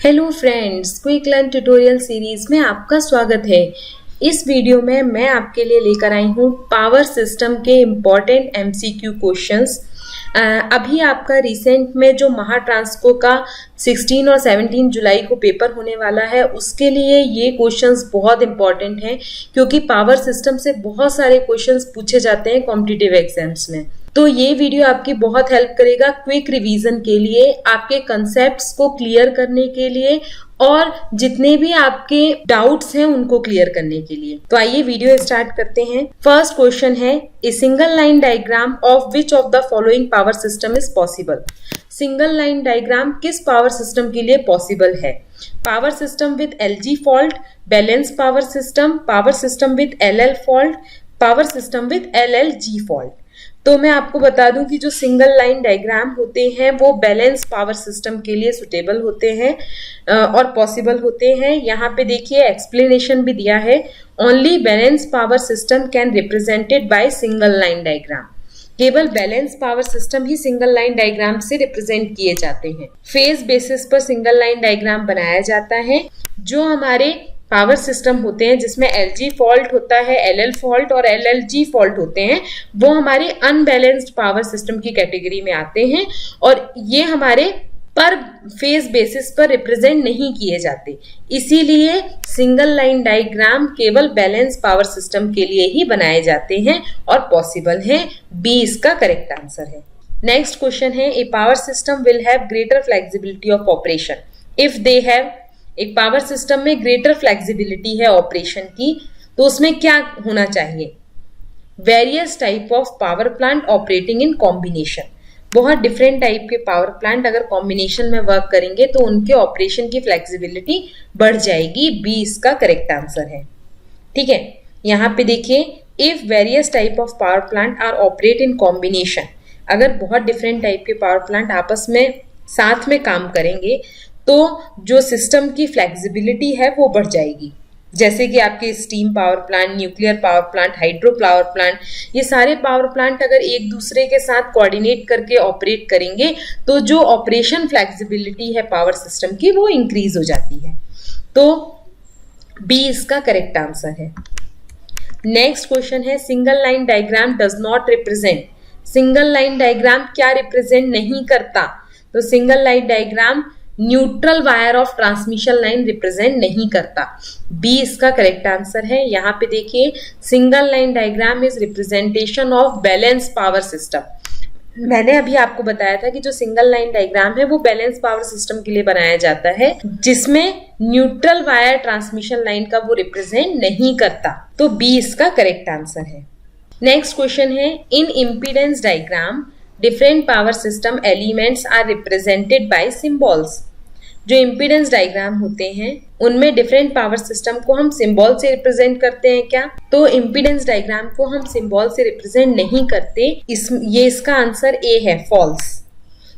Hello friends, quick learn tutorial series में आपका स्वागत है। इस वीडियो में मैं आपके लिए लेकर आई हूँ पावर सिस्टम के इम्पॉर्टेंट एमसीक्यू क्वेश्चंस। अभी आपका रिसेंट में जो महाट्रांसको का 16 और 17 जुलाई को पेपर होने वाला है, उसके लिए ये क्वेश्चंस बहुत इंपॉर्टेंट हैं क्योंकि पावर सिस्टम से बहुत सारे क्वेश्चंस पूछे जाते हैं कॉम्पिटिटिव एग्जाम्स में। तो ये वीडियो आपकी बहुत हेल्प करेगा क्विक रिवीजन के लिए, आपके कंसेप्ट्स को क्लियर करने के लिए और जितने भी आपके डाउट्स हैं उनको क्लियर करने के लिए। तो आइए वीडियो स्टार्ट करते हैं। फर्स्ट क्वेश्चन है, a single line diagram of which of the following power system is possible. Single line diagram किस पावर सिस्टम के लिए पॉसिबल है? Power system with LG fault, balance power system with LL fault, power system with LLG fault. तो मैं आपको बता दूं कि जो सिंगल लाइन डायग्राम होते हैं वो बैलेंस पावर सिस्टम के लिए सुटेबल होते हैं और पॉसिबल होते हैं। यहाँ पे देखिए एक्सप्लेनेशन भी दिया है, only balance power system can represented by single line diagram. केवल बैलेंस पावर सिस्टम ही सिंगल लाइन डायग्राम से रिप्रेजेंट किए जाते हैं। फेज बेसिस पर सिंगल लाइन डायग्राम बनाया जाता है। जो हमारे पावर सिस्टम होते हैं जिसमें एलजी फॉल्ट होता है, एलएल फॉल्ट और एलएलजी फॉल्ट होते हैं, वो हमारे अनबैलेंस्ड पावर सिस्टम की कैटेगरी में आते हैं और ये हमारे पर फेज बेसिस पर रिप्रेजेंट नहीं किए जाते। इसीलिए सिंगल लाइन डायग्राम केवल बैलेंस पावर सिस्टम के लिए ही बनाए जाते हैं और पॉसिबल है। बी इसका करेक्ट आंसर है। नेक्स्ट क्वेश्चन है, a power system will have greater flexibility of operation if they have. एक पावर सिस्टम में ग्रेटर फ्लेक्सिबिलिटी है ऑपरेशन की, तो उसमें क्या होना चाहिए? Various type of power plant operating in combination. बहुत डिफरेंट टाइप के पावर प्लांट अगर कॉम्बिनेशन में वर्क करेंगे तो उनके ऑपरेशन की फ्लेक्सिबिलिटी बढ़ जाएगी। बी इसका करेक्ट आंसर है। ठीक है, यहाँ पे देखिए, if various type of power plant are operate in combination, अगर बहुत डिफरेंट टाइप के पावर प्लांट आपस में साथ में काम करेंगे तो जो सिस्टम की फ्लेक्सिबिलिटी है वो बढ़ जाएगी। जैसे कि आपके steam power plant, nuclear power plant, hydro power plant, ये सारे पावर प्लांट अगर एक दूसरे के साथ कोऑर्डिनेट करके ऑपरेट करेंगे तो जो ऑपरेशन फ्लेक्सिबिलिटी है पावर सिस्टम की वो इंक्रीज हो जाती है। तो बी इसका करेक्ट आंसर है। नेक्स्ट क्वेश्चन है, single line diagram does not represent. Single line diagram क्या रिप्रेजेंट नहीं करता? तो single line diagram neutral wire of transmission line represent नहीं करता। बी इसका करेक्ट आंसर है। यहाँ पे देखिए, single line diagram is representation of balance power system. मैंने अभी आपको बताया था कि जो सिंगल लाइन डायग्राम है वो बैलेंस पावर सिस्टम के लिए बनाया जाता है जिसमें न्यूट्रल वायर ट्रांसमिशन लाइन का वो रिप्रेजेंट नहीं करता। तो बी इसका करेक्ट आंसर है। नेक्स्ट क्वेश्चन है, in impedance diagram different power system elements are represented by symbols. जो इम्पीडेंस डायग्राम होते हैं उनमें डिफरेंट पावर सिस्टम को हम सिंबल से रिप्रेजेंट करते हैं क्या? तो इम्पीडेंस डायग्राम को हम सिंबल से रिप्रेजेंट नहीं करते। ये इसका आंसर ए है, फॉल्स।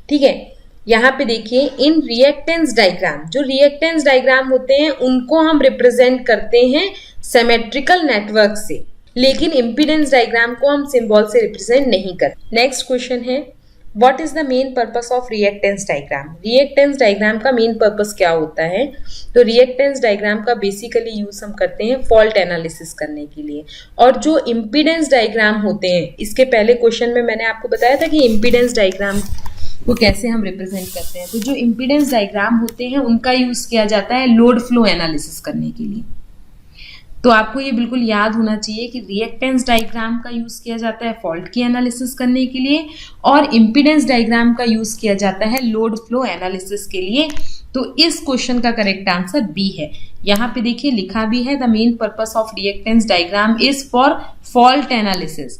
ठीक है, यहाँ पे देखिए, इन रिएक्टेंस डायग्राम, जो रिएक्टेंस डायग्राम होते हैं उनको हम रिप्रेजेंट करते हैं सिमेट्रिकल नेटवर्क से, लेकिन इम्पीडेंस डायग्राम को हम सिंबल से रिप्रेजेंट नहीं करते। नेक्स्ट क्वेश्चन है, what is the main purpose of reactance diagram. Reactance diagram का मेन पर्पस क्या होता है? तो रिएक्टेंस डायग्राम का बेसिकली यूज हम करते हैं फॉल्ट एनालिसिस करने के लिए। और जो इम्पीडेंस डायग्राम होते हैं, इसके पहले क्वेश्चन में मैंने आपको बताया था कि इम्पीडेंस डायग्राम को कैसे हम रिप्रेजेंट करते हैं। तो जो इम्पीडेंस डायग्राम होते हैं उनका यूज किया जाता है लोड फ्लो एनालिसिस करने के लिए। तो आपको ये बिल्कुल याद होना चाहिए कि रिएक्टेंस डायग्राम का यूज किया जाता है फॉल्ट की एनालिसिस करने के लिए और इम्पीडेंस डायग्राम का यूज किया जाता है लोड फ्लो एनालिसिस के लिए। तो इस क्वेश्चन का करेक्ट आंसर बी है। यहाँ पे देखिए लिखा भी है, the main purpose of reactance diagram is for fault analysis.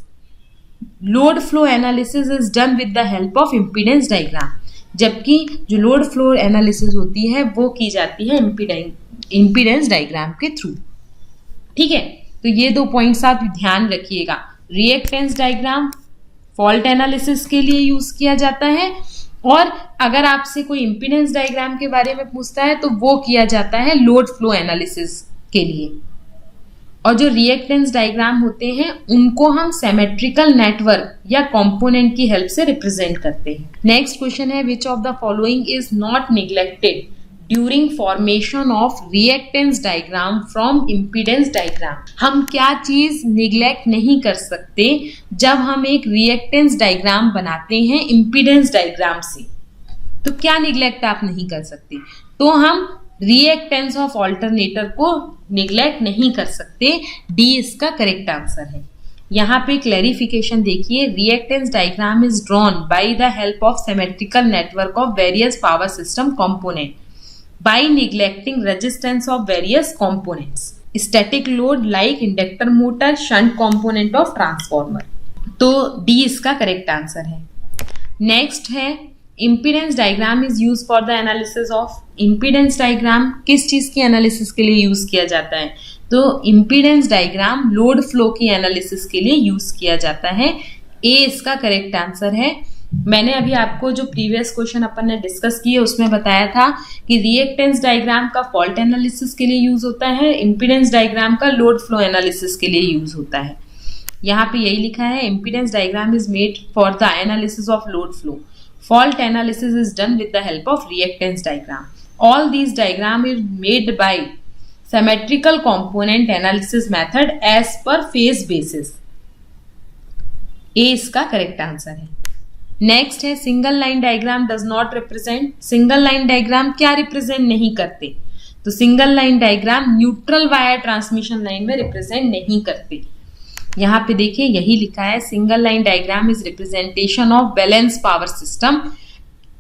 Load flow analysis is done with the help of impedance diagram, जबकि जो लोड फ्लो एनालिसिस होती है वो की जाती है इम्पीडेंस डायग्राम के थ्रू। ठीक है, तो ये दो पॉइंट्स आप ध्यान रखिएगा। रिएक्टेंस डायग्राम फॉल्ट एनालिसिस के लिए यूज किया जाता है और अगर आपसे कोई इम्पीडेंस डायग्राम के बारे में पूछता है तो वो किया जाता है लोड फ्लो एनालिसिस के लिए। और जो रिएक्टेंस डायग्राम होते हैं उनको हम सिमेट्रिकल नेटवर्क या कंपोनेंट की हेल्प से रिप्रेजेंट करते हैं। नेक्स्ट क्वेश्चन है, which of the following is not neglected during formation of reactance diagram from impedance diagram. हम क्या चीज निग्लेक्ट नहीं कर सकते जब हम एक रिएक्टेंस डायग्राम बनाते हैं इम्पीडेंस डायग्राम से, तो क्या निग्लेक्ट आप नहीं कर सकते? तो हम रिएक्टेंस ऑफ ऑल्टरनेटर को निग्लेक्ट नहीं कर सकते। डी इसका करेक्ट आंसर है। यहाँ पे क्लैरिफिकेशन देखिए, reactance diagram is drawn by the help of symmetrical network of various power system component by neglecting resistance of various components, static load like inductor motor, shunt component of transformer। तो D इसका correct answer है। Next है impedance diagram is use for the analysis of. Impedance diagram किस चीज की analysis के लिए use किया जाता है? तो इम्पीडेंस डायग्राम लोड फ्लो की एनालिसिस के लिए यूज किया जाता है। ए इसका करेक्ट आंसर है। मैंने अभी आपको जो प्रीवियस क्वेश्चन अपन ने डिस्कस किए उसमें बताया था कि रिएक्टेंस डायग्राम का फॉल्ट एनालिसिस के लिए यूज होता है, इम्पीडेंस डायग्राम का लोड फ्लो एनालिसिस के लिए यूज होता है। यहाँ पे यही लिखा है, impedance diagram is made for the analysis of load flow, fault analysis is done with the help of reactance diagram. All these diagram is made by symmetrical component analysis method as per phase basis. A इसका correct answer है। Next है single line diagram does not represent. Single line diagram क्या represent नहीं करते? तो single line diagram neutral wire transmission line में represent नहीं करते। यहाँ पे देखिए यही लिखा है, single line diagram is representation of balance power system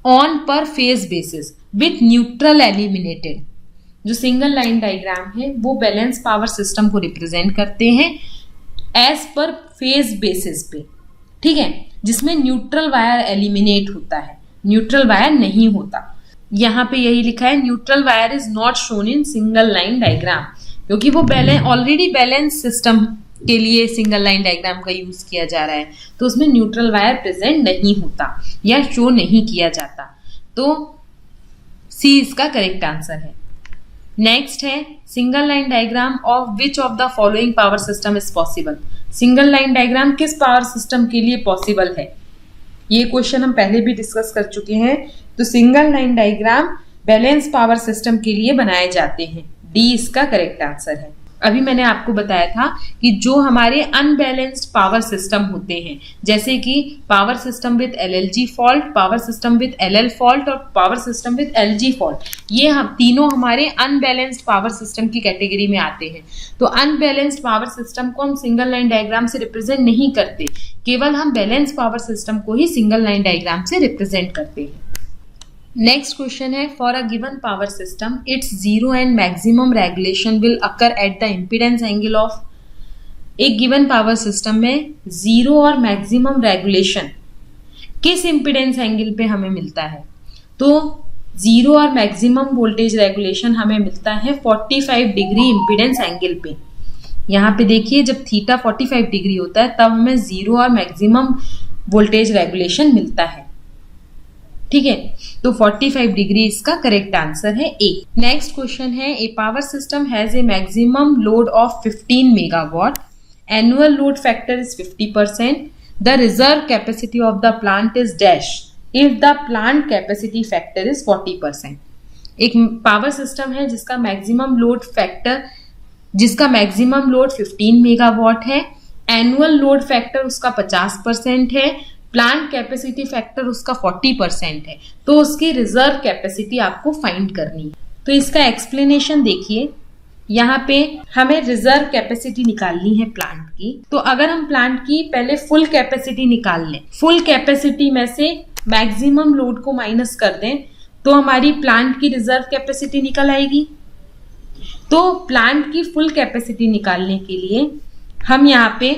on per phase basis with neutral eliminated. जो सिंगल लाइन डायग्राम है वो बैलेंस पावर सिस्टम को रिप्रेजेंट करते हैं एज पर फेज बेसिस पे, ठीक है, जिसमें न्यूट्रल वायर एलिमिनेट होता है, न्यूट्रल वायर नहीं होता। यहाँ पे यही लिखा है, neutral wire is not shown in single line diagram, क्योंकि वो ऑलरेडी बैलेंस सिस्टम के लिए सिंगल लाइन डायग्राम का यूज किया जा रहा है, तो उसमें न्यूट्रल वायर प्रेजेंट नहीं होता या शो नहीं किया जाता। तो सी इसका करेक्ट आंसर है। नेक्स्ट है single line diagram of which of the following power system is possible. Single line diagram किस पावर सिस्टम के लिए पॉसिबल है? ये क्वेश्चन हम पहले भी डिस्कस कर चुके हैं। तो single line diagram balance power system के लिए बनाए जाते हैं। डी इसका करेक्ट आंसर है। अभी मैंने आपको बताया था कि जो हमारे अनबैलेंस्ड पावर सिस्टम होते हैं, जैसे कि power system with LLG fault, power system with LL fault और power system with LG fault, ये हम तीनों हमारे अनबैलेंस्ड पावर सिस्टम की कैटेगरी में आते हैं। तो अनबैलेंस्ड पावर सिस्टम को हम सिंगल लाइन डायग्राम से रिप्रेजेंट नहीं करते, केवल हम बैलेंस पावर सिस्टम को ही सिंगल लाइन डायग्राम से रिप्रेजेंट करते हैं। नेक्स्ट क्वेश्चन है, for a given power system its zero and maximum regulation will occur at the impedance angle of. एक गिवन पावर सिस्टम में जीरो और मैक्सिमम रेगुलेशन किस इम्पीडेंस एंगल पे हमें मिलता है? तो जीरो और मैक्सिमम वोल्टेज रेगुलेशन हमें मिलता है 45 डिग्री इम्पीडेंस एंगल पे। यहाँ पे देखिए, जब थीटा 45 डिग्री होता है तब हमें जीरो और मैक्सिमम वोल्टेज रेगुलेशन मिलता है, ठीक है। तो 45 डिग्री इसका करेक्ट आंसर है ए। नेक्स्ट क्वेश्चन है, a power system has a maximum load of 15 megawatt, annual load factor is 50%, the reserve capacity of the plant is dash if the plant capacity factor is 40%। एक power system है जिसका maximum load 15 megawatt है, annual load factor उसका 50% है, plant capacity factor उसका 40% है, तो उसकी रिजर्व कैपेसिटी आपको फाइंड करनी है। तो इसका एक्सप्लेनेशन देखिए, यहाँ पे हमें रिजर्व कैपेसिटी निकालनी है प्लांट की। तो अगर हम प्लांट की पहले फुल कैपेसिटी निकाल लें, फुल कैपेसिटी में से मैक्सिमम लोड को माइनस कर दें, तो हमारी प्लांट की रिजर्व कैपेसिटी निकल आएगी। तो प्लांट की फुल कैपेसिटी निकालने के लिए हम यहाँ पे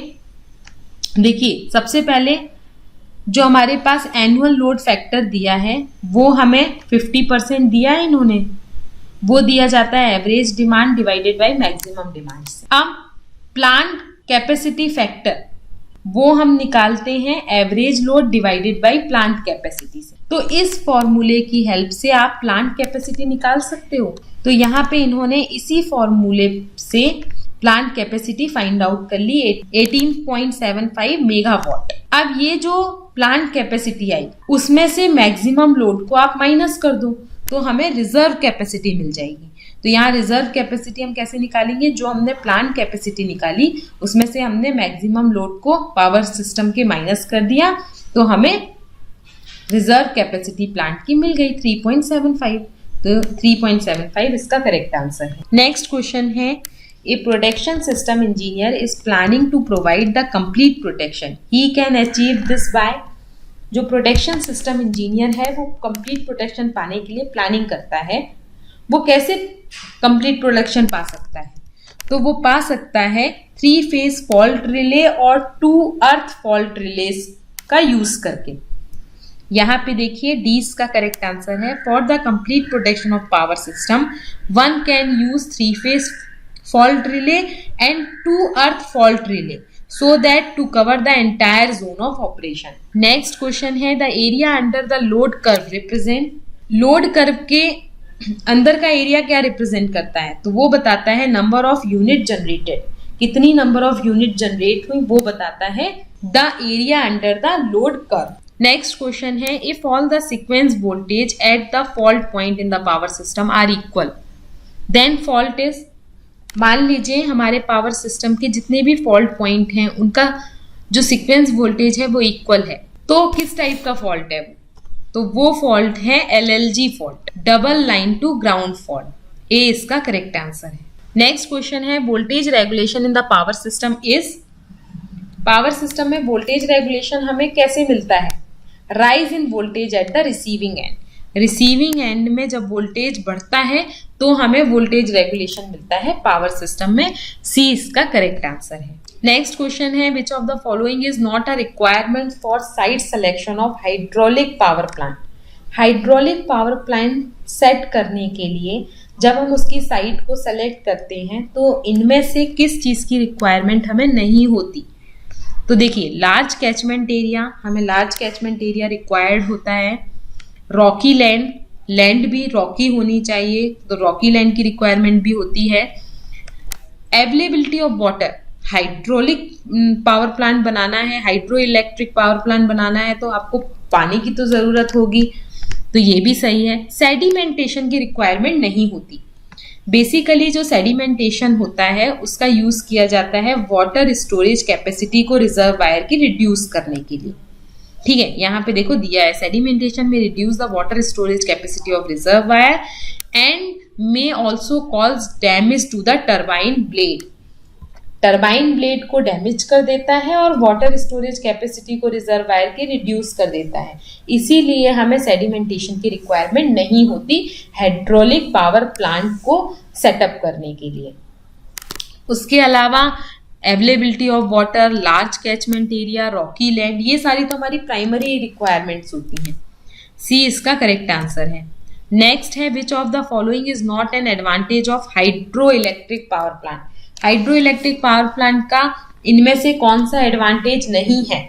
देखिए, सबसे पहले जो हमारे पास एनुअल लोड फैक्टर दिया है वो हमें 50% दिया है इन्होंने, वो दिया जाता है average demand divided by maximum demand से। अब प्लांट कैपेसिटी फैक्टर वो हम निकालते हैं average load divided by plant capacity से। तो इस फॉर्मूले की हेल्प से आप प्लांट कैपेसिटी निकाल सकते हो। तो यहाँ पे इन्होंने इसी फॉर्मूले से प्लांट कैपेसिटी फाइंड आउट कर ली 18.75 मेगावाट। अब ये जो प्लांट कैपेसिटी आई उसमें से मैक्सिमम लोड को आप माइनस कर दो, तो हमें रिजर्व कैपेसिटी मिल जाएगी। तो यहाँ रिजर्व कैपेसिटी हम कैसे निकालेंगे, जो हमने प्लांट कैपेसिटी निकाली उसमें से हमने मैक्सिमम लोड को पावर सिस्टम के माइनस कर दिया, तो हमें रिजर्व कैपेसिटी प्लांट की मिल गई 3.75। तो 3.75 इसका करेक्ट आंसर है। नेक्स्ट क्वेश्चन है, a protection system engineer is planning to provide the complete protection, he can achieve this by. जो प्रोटेक्शन सिस्टम इंजीनियर है वो कंप्लीट प्रोटेक्शन पाने के लिए प्लानिंग करता है, वो कैसे कंप्लीट प्रोटेक्शन पा सकता है, तो वो पा सकता है 3 फेज फॉल्ट रिले और 2 अर्थ फॉल्ट रिलेज का यूज करके। यहाँ पे देखिए डी इसका करेक्ट आंसर है। For the complete protection of power system one can use 3 phase fault relay and 2 earth fault relay so that to cover the entire zone of operation. Next question है, the area under the load curve represent, load curve के अंदर का area क्या represent करता है, तो वो बताता है नंबर ऑफ यूनिट जनरेटेड, कितनी नंबर ऑफ यूनिट जनरेट हुई वो बताता है the area under the load curve. Next question है, if all the sequence voltage at the fault point in the power system are equal then fault is. मान लीजिए हमारे power system के जितने भी फॉल्ट पॉइंट हैं उनका जो सीक्वेंस वोल्टेज है वो इक्वल है, तो किस टाइप का फॉल्ट है वो, तो वो फॉल्ट है LLG fault, double line to ground fault. A इसका करेक्ट आंसर है। नेक्स्ट क्वेश्चन है, voltage regulation in the power system is. Power system में वोल्टेज रेगुलेशन हमें कैसे मिलता है, rise in voltage at the receiving end. Receiving end में जब वोल्टेज बढ़ता है तो हमें वोल्टेज रेगुलेशन मिलता है पावर सिस्टम में। सी इसका करेक्ट आंसर है। नेक्स्ट क्वेश्चन है, which of the following is not a requirement for site selection of hydraulic power plant. Hydraulic power plant set करने के लिए जब हम उसकी साइट को सेलेक्ट करते हैं तो इनमें से किस चीज की रिक्वायरमेंट हमें नहीं होती। तो देखिए लार्ज कैचमेंट एरिया, हमें लार्ज कैचमेंट एरिया रिक्वायर्ड होता है। रॉकी लैंड, लैंड भी रॉकी होनी चाहिए, तो रॉकी लैंड की रिक्वायरमेंट भी होती है। Availability of water, hydraulic power plant बनाना है, हाइड्रो इलेक्ट्रिक पावर प्लांट बनाना है तो आपको पानी की तो जरूरत होगी, तो ये भी सही है। सेडिमेंटेशन की रिक्वायरमेंट नहीं होती। बेसिकली जो सेडिमेंटेशन होता है उसका यूज किया जाता है वाटर स्टोरेज कैपेसिटी को रिजर्वायर की रिड्यूस करने के लिए। ठीक है, यहाँ पे देखो दिया है, सेडिमेंटेशन में reduce the water storage capacity of reservoir and may also cause damage to the turbine blade. Turbine blade को डैमेज कर देता है और वाटर स्टोरेज कैपेसिटी को रिजर्वायर की रिड्यूस कर देता है, इसीलिए हमें सेडिमेंटेशन की रिक्वायरमेंट नहीं होती हाइड्रोलिक पावर प्लांट को सेटअप करने के लिए। उसके अलावा availability of water, large catchment area, Rocky land, ये सारी तो हमारी प्राइमरी रिक्वायरमेंट्स होती हैं। सी इसका करेक्ट आंसर है। नेक्स्ट है, which of the following is not an advantage of hydro electric power plant. Hydro electric power plant का इनमें से कौन सा एडवांटेज नहीं है।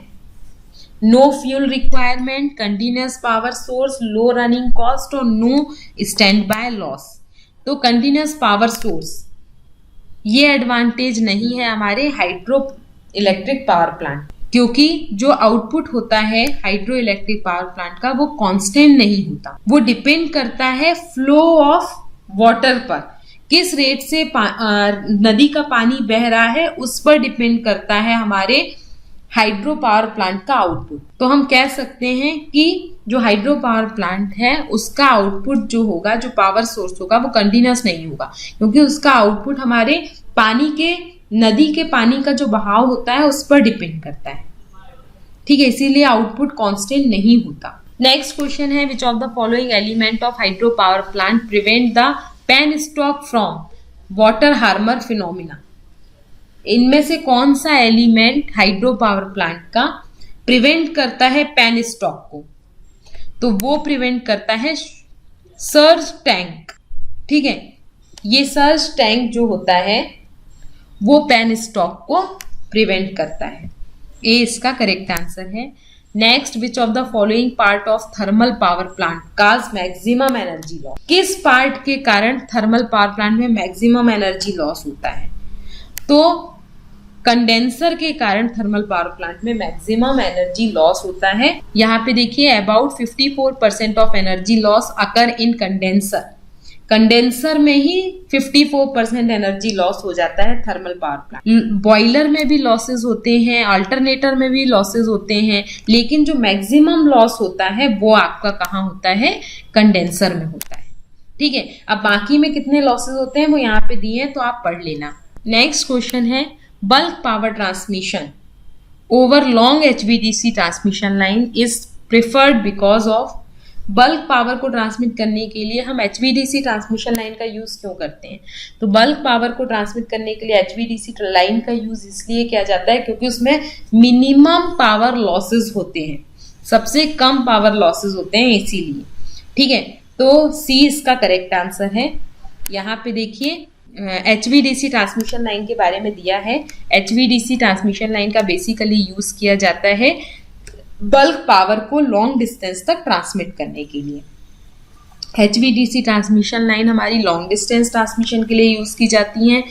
No fuel requirement, continuous power source, low running cost और नो स्टैंड बाय लॉस। तो continuous power source ये एडवांटेज नहीं है हमारे हाइड्रो इलेक्ट्रिक पावर प्लांट, क्योंकि जो आउटपुट होता है हाइड्रो इलेक्ट्रिक पावर प्लांट का वो कांस्टेंट नहीं होता, वो डिपेंड करता है फ्लो ऑफ वाटर पर, किस रेट से नदी का पानी बह रहा है उस पर डिपेंड करता है हमारे हाइड्रो पावर प्लांट का आउटपुट। तो हम कह सकते हैं कि जो हाइड्रो पावर प्लांट है उसका आउटपुट जो होगा, जो पावर सोर्स होगा वो कंटिन्यूअस नहीं होगा, क्योंकि उसका आउटपुट हमारे पानी के, नदी के पानी का जो बहाव होता है उस पर डिपेंड करता है। ठीक है, इसीलिए आउटपुट कांस्टेंट नहीं होता। नेक्स्ट क्वेश्चन है, which of the following element of hydro power plant prevent the penstock from water Harmer phenomena. इनमें से कौन सा एलिमेंट हाइड्रो पावर प्लांट का प्रिवेंट करता है पेनस्टॉक को, तो वो प्रिवेंट करता है सर्ज टैंक। ठीक है, ये सर्ज टैंक जो होता है वो पेनस्टॉक को प्रिवेंट करता है। ए इसका करेक्ट आंसर है। Next, which of the following part of thermal power plant cause maximum energy loss. किस पार्ट के कारण थर्मल पावर प्लांट में मैक्सिमम एनर्जी लॉस होता है, तो कंडेंसर के कारण थर्मल पावर प्लांट में मैक्सिमम एनर्जी लॉस होता है। यहाँ पे देखिए about 54% of energy loss occur in condenser. Condenser में ही 54% एनर्जी लॉस हो जाता है थर्मल पावर प्लांट। बॉयलर में भी लॉसेस होते हैं, अल्टरनेटर में भी लॉसेस होते हैं, लेकिन जो मैक्सिमम लॉस होता है वो आपका कहाँ होता है, कंडेंसर में होता है। ठीक है, अब बाकी में कितने लॉसेस होते हैं वो यहाँ पे दिए हैं तो आप पढ़ लेना। नेक्स्ट क्वेश्चन है bulk power transmission over long HVDC transmission line is preferred because of. Bulk power को ट्रांसमिट करने के लिए हम HVDC ट्रांसमिशन लाइन का यूज क्यों करते हैं? तो बल्क पावर को ट्रांसमिट करने के लिए HVDC लाइन का यूज इसलिए किया जाता है क्योंकि उसमें मिनिमम पावर लॉसेस होते हैं, सबसे कम पावर लॉसेस होते हैं इसीलिए। ठीक है, तो सी इसका करेक्ट आंसर है। यहाँ पे देखिए HVDC ट्रांसमिशन लाइन के बारे में दिया है। HVDC ट्रांसमिशन लाइन का बेसिकली यूज किया जाता है बल्क पावर को लॉन्ग डिस्टेंस तक ट्रांसमिट करने के लिए। HVDC ट्रांसमिशन लाइन हमारी लॉन्ग डिस्टेंस ट्रांसमिशन के लिए यूज की जाती हैं,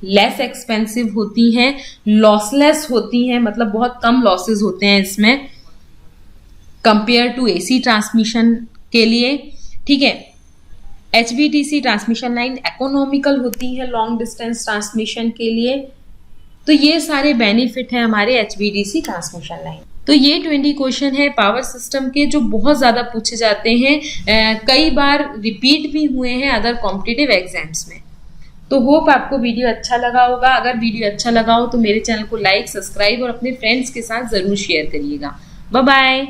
लेस एक्सपेंसिव होती हैं, लॉसलेस होती हैं, मतलब बहुत कम लॉसेस होते हैं इसमें कंपेयर टू AC ट्रांसमिशन के लिए। ठीक है, HVDC ट्रांसमिशन लाइन इकोनॉमिकल होती है लॉन्ग डिस्टेंस ट्रांसमिशन के लिए। तो ये सारे बेनिफिट हैं हमारे HVDC ट्रांसमिशन लाइन। तो ये 20 क्वेश्चन है पावर सिस्टम के जो बहुत ज़्यादा पूछे जाते हैं, कई बार रिपीट भी हुए हैं अदर कॉम्पिटिटिव एग्जाम्स में। तो होप आपको वीडियो अच्छा लगा होगा। अगर वीडियो अच्छा लगा हो तो मेरे चैनल को लाइक, सब्सक्राइब और अपने फ्रेंड्स के साथ ज़रूर शेयर करिएगा। Bye bye.